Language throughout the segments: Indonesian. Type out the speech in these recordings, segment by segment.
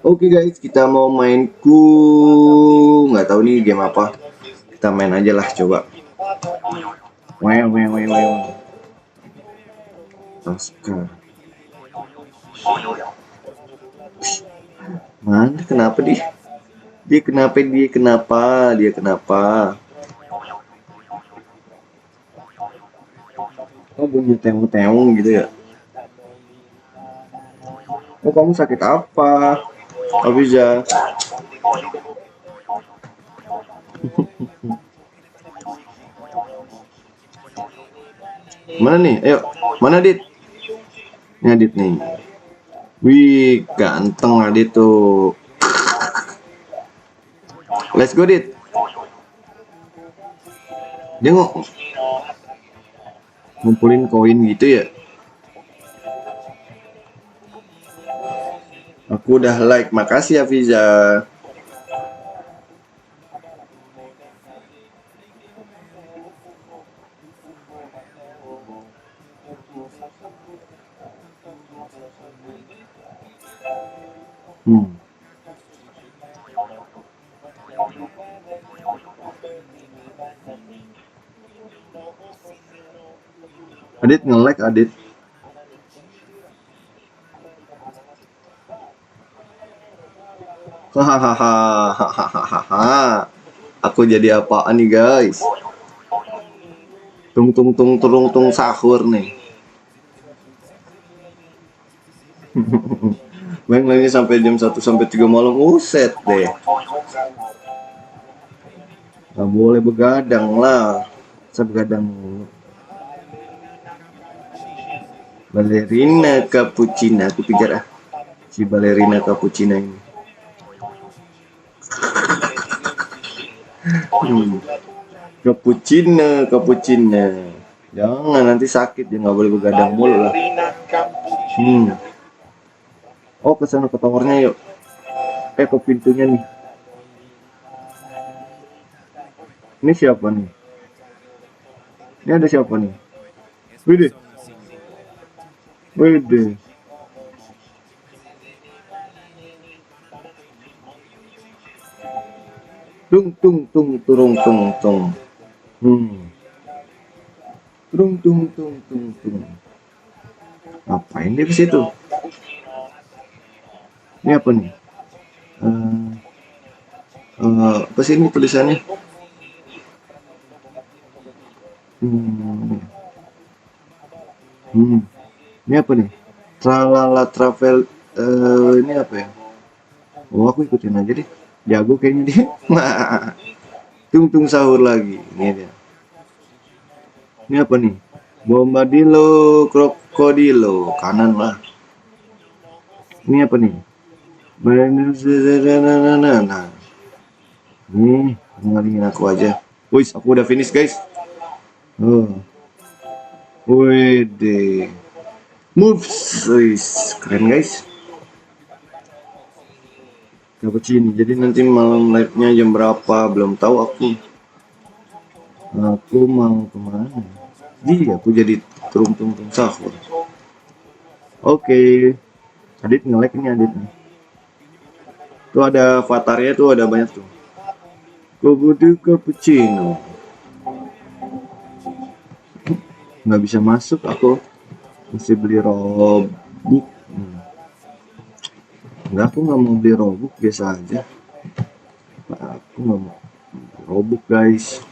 Oke guys, kita mau nggak tahu nih game apa. Kita main aja lah, coba. Wew. Oscar. Mana? Kenapa dia? Dia kenapa? Oh, bunyi teung-teung gitu ya? Oh, kamu sakit apa? Abiza. Mana nih? Ayo, mana Dit? Ini Adit nih. Wih, ganteng Adit tuh. Let's go Dit. Dia ngumpulin koin gitu ya. Aku udah like, makasih ya Fiza. Adit nge-like Adit. Hahaha. Aku jadi apaan nih guys? Tung sahur nih. Bang lagi sampai jam 1 sampai 3 malam. Uset deh. Gak boleh begadang lah. Saya begadang mulu. Balerina cappuccina, aku pikir si balerina cappuccina ini. Cappuccina. Jangan nanti sakit, dia nggak boleh begadang mulu lah. Oh, kesana ke towernya yuk. Ke pintunya nih. Ini siapa nih? Ini ada siapa nih? Wih. Tung. Tung. Ngapain dia ke situ? Ini apa nih? Apa sih ini tulisannya? Ini apa nih? Tralala travel. Ini apa ya? Oh, aku ikutin aja deh. Jago kayaknya dia. Tung sahur lagi. Ini dia. Ini apa nih? Bombadillo, krokodilo, kanan lah. Ini apa nih? Nih, ngalihin aku aja. Wih, aku udah finish guys. Wih, moves, keren guys. Cappuccino. Jadi nanti malam live-nya jam berapa? Belum tahu aku. Aku mau kemana? Aku jadi tung sahur. Oke. Adit nge-like ini Adit nih. Tuh ada avatarnya tuh, ada banyak tuh. Kobudu cappuccino. Nggak bisa masuk aku. Mesti beli robux. Enggak, aku nggak mau beli robux, biasa aja. Aku nggak mau robux guys.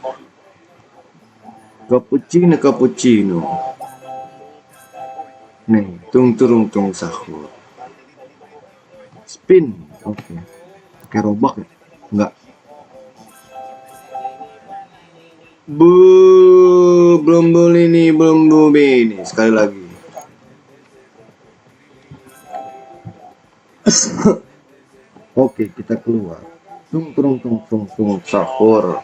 Cappuccino. Nih, tung sahur. Spin. Oke. Pakai robak ya? Enggak. Belum beli sekali lagi. Oke, kita keluar. Tung sahur.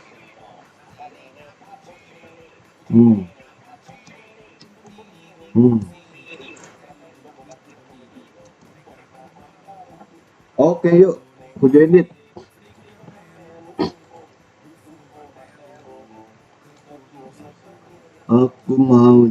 Oke, yuk. Aku join Dit. Aku mau